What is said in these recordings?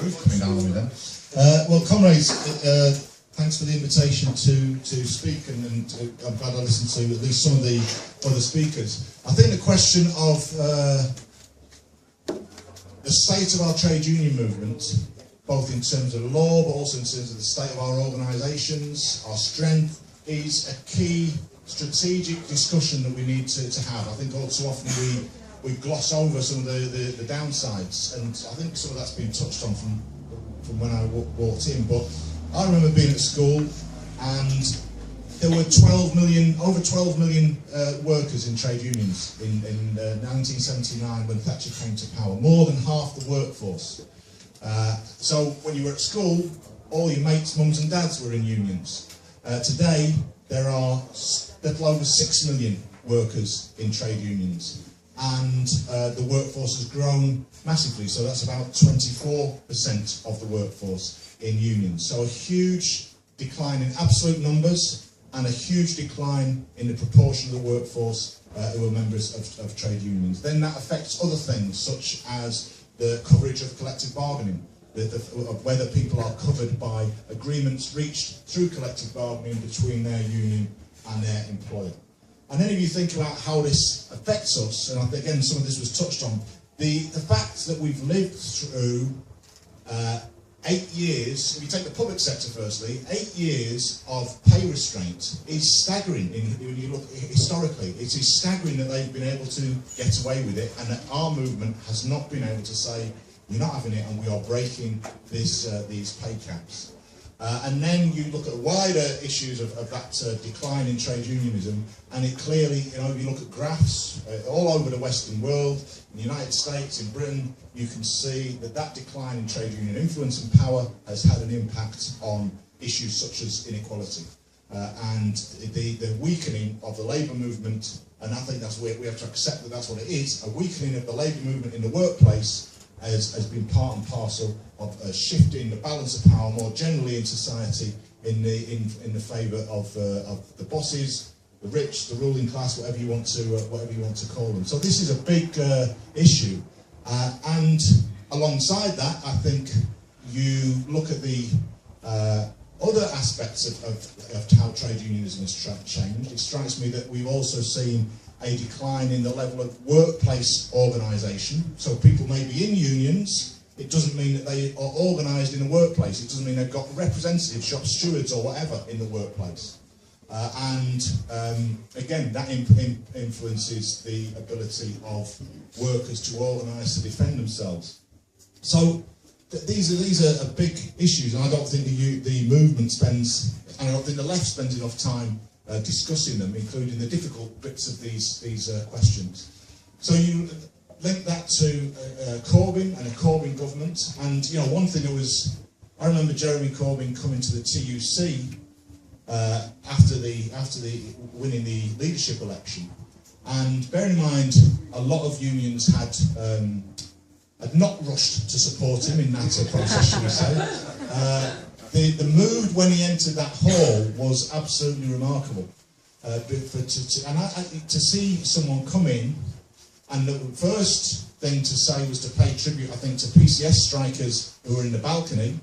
Roof coming down on me then. Well, comrades, thanks for the invitation to speak, and I'm glad I listened to at least some of the other speakers. I think the question of the state of our trade union movement, both in terms of law but also in terms of the state of our organisations, our strength, is a key strategic discussion that we need to have. I think all too often we gloss over some of the downsides, and I think some of that's been touched on from when I walked in. But I remember being at school, and there were over 12 million workers in trade unions in 1979 when Thatcher came to power, more than half the workforce. So when you were at school, all your mates, mums and dads were in unions. Today, there are a little over 6 million workers in trade unions, and the workforce has grown massively, so that's about 24% of the workforce in unions. So a huge decline in absolute numbers and a huge decline in the proportion of the workforce who are members of trade unions. Then that affects other things, such as the coverage of collective bargaining, of whether people are covered by agreements reached through collective bargaining between their union and their employer. And then if you think about how this affects us, and again some of this was touched on, the fact that we've lived through 8 years, if you take the public sector firstly, 8 years of pay restraint is staggering. When you look historically, it is staggering that they've been able to get away with it, and that our movement has not been able to say, we're not having it and we are breaking these pay caps. And then you look at wider issues of that decline in trade unionism, and it clearly, if you look at graphs all over the Western world, in the United States, in Britain, you can see that decline in trade union influence and power has had an impact on issues such as inequality. And the weakening of the labour movement, and I think that's where we have to accept that that's what it is, a weakening of the labour movement in the workplace has been part and parcel of shifting the balance of power more generally in society in the favour of the bosses, the rich, the ruling class, whatever you want to call them. So this is a big issue, and alongside that, I think you look at the other aspects of how trade unionism has changed. It strikes me that we've also seen a decline in the level of workplace organisation. So people may be in unions, it doesn't mean that they are organised in a workplace. It doesn't mean they've got representatives, shop stewards or whatever in the workplace. Again, that influences the ability of workers to organise, to defend themselves. So these are big issues, and I don't think the movement spends, and I don't think the left spends enough time discussing them, including the difficult bits of these questions. So you link that to Corbyn and a Corbyn government, and one thing I remember Jeremy Corbyn coming to the TUC after the winning the leadership election, and bear in mind a lot of unions had not rushed to support him in that process, shall we say. The mood when he entered that hall was absolutely remarkable. To see someone come in, and the first thing to say was to pay tribute, I think, to PCS strikers who were in the balcony,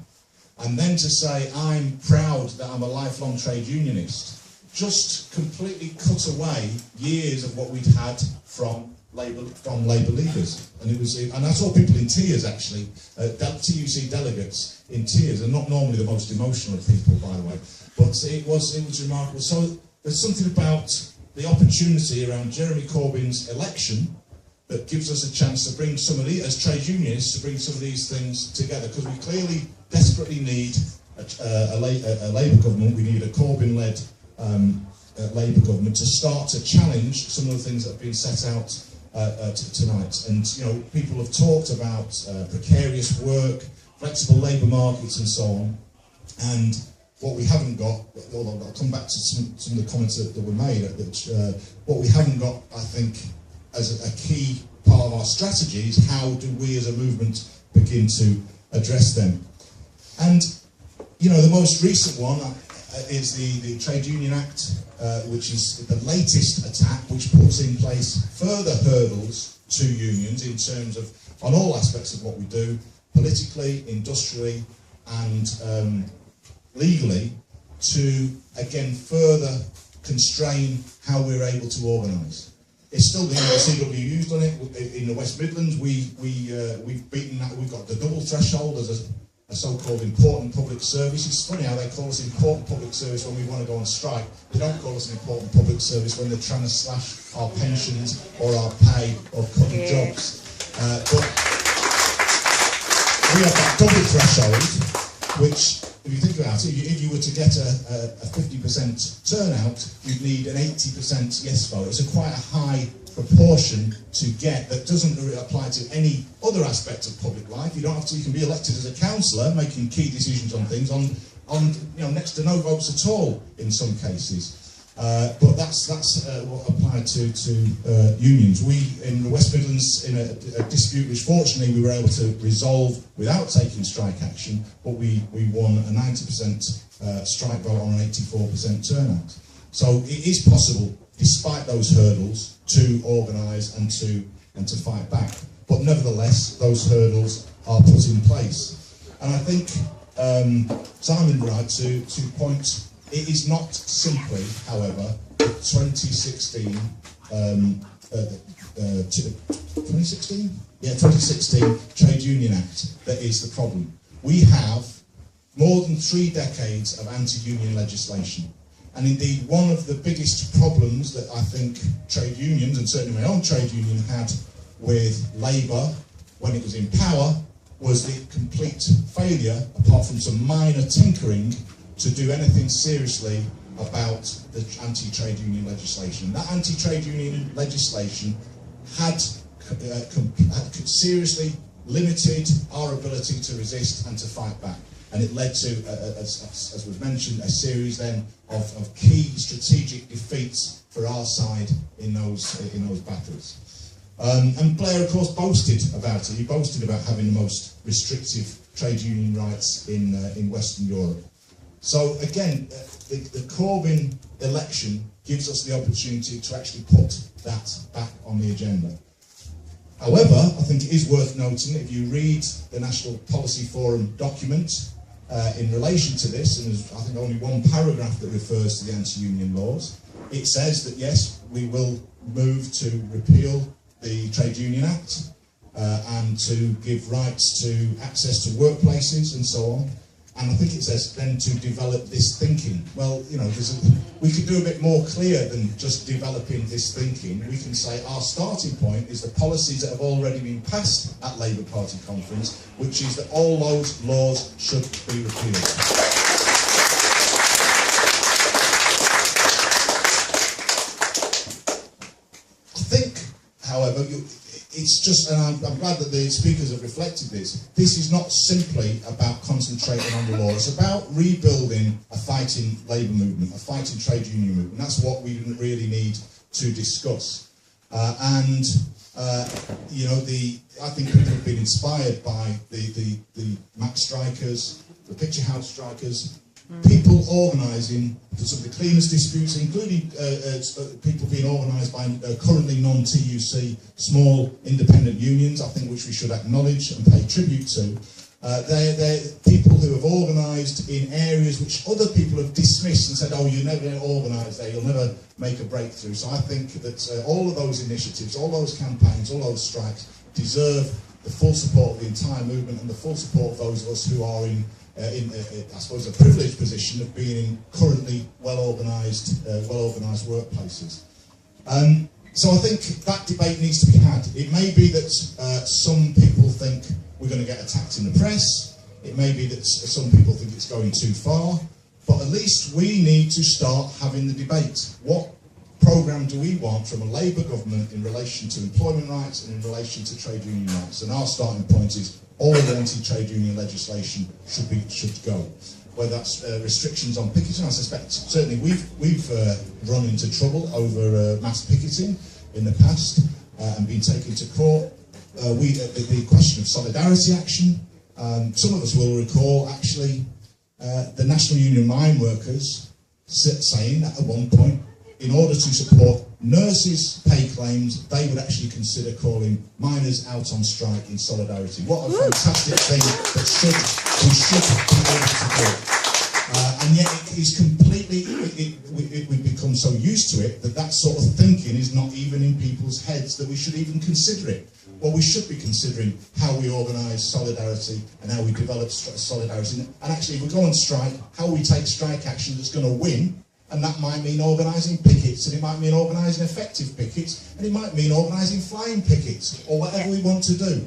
and then to say, I'm proud that I'm a lifelong trade unionist, just completely cut away years of what we'd had from Labour leaders, and I saw people in tears actually, TUC delegates in tears, and not normally the most emotional of people, by the way, but it was remarkable. So there's something about the opportunity around Jeremy Corbyn's election that gives us a chance to bring some of these, as trade unionists, to bring some of these things together, because we clearly desperately need a Labour government. We need a Corbyn-led Labour government to start to challenge some of the things that have been set out tonight. And people have talked about precarious work, flexible labour markets and so on, and what we haven't got, although I'll come back to some of the comments that were made, what we haven't got, I think, as a key part of our strategy is how do we as a movement begin to address them. And the most recent one is the Trade Union Act, which is the latest attack, which puts in place further hurdles to unions in terms of on all aspects of what we do, politically, industrially, and legally, to again further constrain how we're able to organise. It's still the CWU's done it in the West Midlands. We've beaten that. We've got the double threshold as a so-called important public service. It's funny how they call us important public service when we want to go on strike. They don't call us an important public service when they're trying to slash our pensions or our pay or cutting jobs. But we have that double threshold, which, if you think about it, if you were to get a 50% turnout, you'd need an 80% yes vote. It's quite a high proportion to get that doesn't really apply to any other aspect of public life. You don't have to. You can be elected as a councillor, making key decisions on things on next to no votes at all in some cases. But that's what applied to unions. We in the West Midlands, in a dispute which fortunately we were able to resolve without taking strike action, but we won a 90% strike vote on an 84% turnout. So it is possible, despite those hurdles, to organise and to fight back. But nevertheless, those hurdles are put in place. And I think Simon right to point. It is not simply, however, the 2016 Trade Union Act that is the problem. We have more than 3 decades of anti-union legislation. And indeed, one of the biggest problems that I think trade unions, and certainly my own trade union, had with Labour when it was in power was the complete failure, apart from some minor tinkering, to do anything seriously about the anti-trade union legislation. That anti-trade union legislation had seriously limited our ability to resist and to fight back. And it led to, as was mentioned, a series then of key strategic defeats for our side in those battles. And Blair, of course, boasted about it. He boasted about having the most restrictive trade union rights in Western Europe. So again, the Corbyn election gives us the opportunity to actually put that back on the agenda. However, I think it is worth noting, if you read the National Policy Forum document in relation to this, and there's I think only one paragraph that refers to the anti-union laws, it says that yes, we will move to repeal the Trade Union Act and to give rights to access to workplaces and so on. And I think it says then to develop this thinking. Well, you know, we could do a bit more clear than just developing this thinking. We can say our starting point is the policies that have already been passed at Labour Party conference, which is that all those laws should be repealed. I think, however, it's just, and I'm glad that the speakers have reflected this, this is not simply about concentrating on the law, it's about rebuilding a fighting labour movement, a fighting trade union movement. That's what we really need to discuss. You know, I think people have been inspired by the Mac strikers, the Picture House strikers, people organising for some of the cleanest disputes, including people being organised by currently non-TUC small independent unions, I think, which we should acknowledge and pay tribute to. They're people who have organised in areas which other people have dismissed and said, oh, you're never going to organise there, you'll never make a breakthrough. So I think that all of those initiatives, all those campaigns, all those strikes deserve the full support of the entire movement and the full support of those of us who are in I suppose, a privileged position of being in currently well-organised workplaces. So I think that debate needs to be had. It may be that some people think we're going to get attacked in the press. It may be that some people think it's going too far. But at least we need to start having the debate. What programme do we want from a Labour government in relation to employment rights and in relation to trade union rights? And our starting point is all the anti-trade union legislation should go. Whether that's restrictions on picketing, I suspect certainly we've run into trouble over mass picketing in the past and been taken to court. The question of solidarity action. Some of us will recall actually the National Union Mine Workers saying that at one point, in order to support nurses' pay claims, they would actually consider calling miners out on strike in solidarity. What a fantastic thing that we should be able to do. And yet it is completely, we've become so used to it that that sort of thinking is not even in people's heads that we should even consider it. Well, we should be considering how we organise solidarity and how we develop solidarity. And actually, if we go on strike, how we take strike action that's going to win. And that might mean organising pickets, and it might mean organising effective pickets, and it might mean organising flying pickets, or whatever we want to do.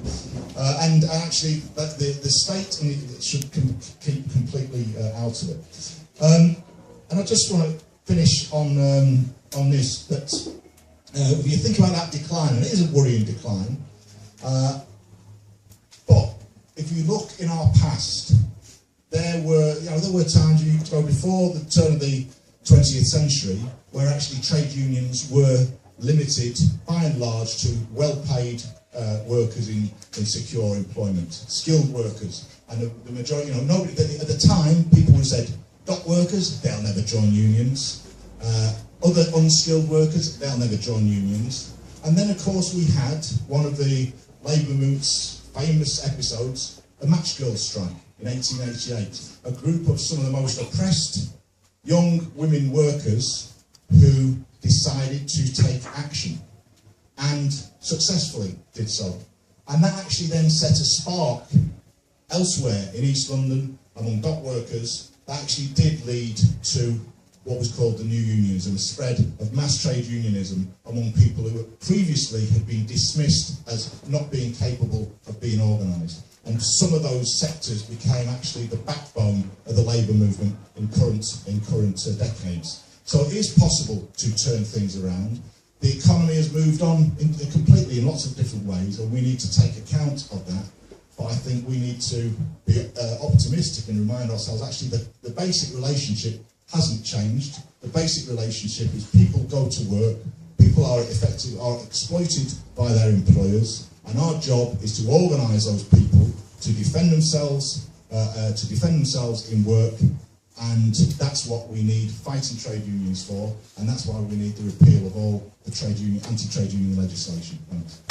And actually, the state should keep completely out of it. And I just want to finish on this, that if you think about that decline, and it is a worrying decline, but if you look in our past, there were times you could go before the turn of the 20th century where actually trade unions were limited by and large to well-paid workers in secure employment, skilled workers, and the majority, nobody at the time, people would have said, dock workers, they'll never join unions, other unskilled workers, they'll never join unions. And then of course we had one of the labour movement's famous episodes, a match girl strike in 1888, a group of some of the most oppressed young women workers who decided to take action and successfully did so. And that actually then set a spark elsewhere in East London among dock workers that actually did lead to what was called the new unions and the spread of mass trade unionism among people who previously had been dismissed as not being capable of being organised. And some of those sectors became actually the backbone of the labour movement in current decades. So it is possible to turn things around. The economy has moved on completely in lots of different ways, and we need to take account of that. But I think we need to be optimistic and remind ourselves actually that the basic relationship hasn't changed. The basic relationship is people go to work, people are exploited by their employers, and our job is to organise those people to defend themselves in work, and that's what we need fighting trade unions for, and that's why we need the repeal of all the anti-trade union legislation. Thanks.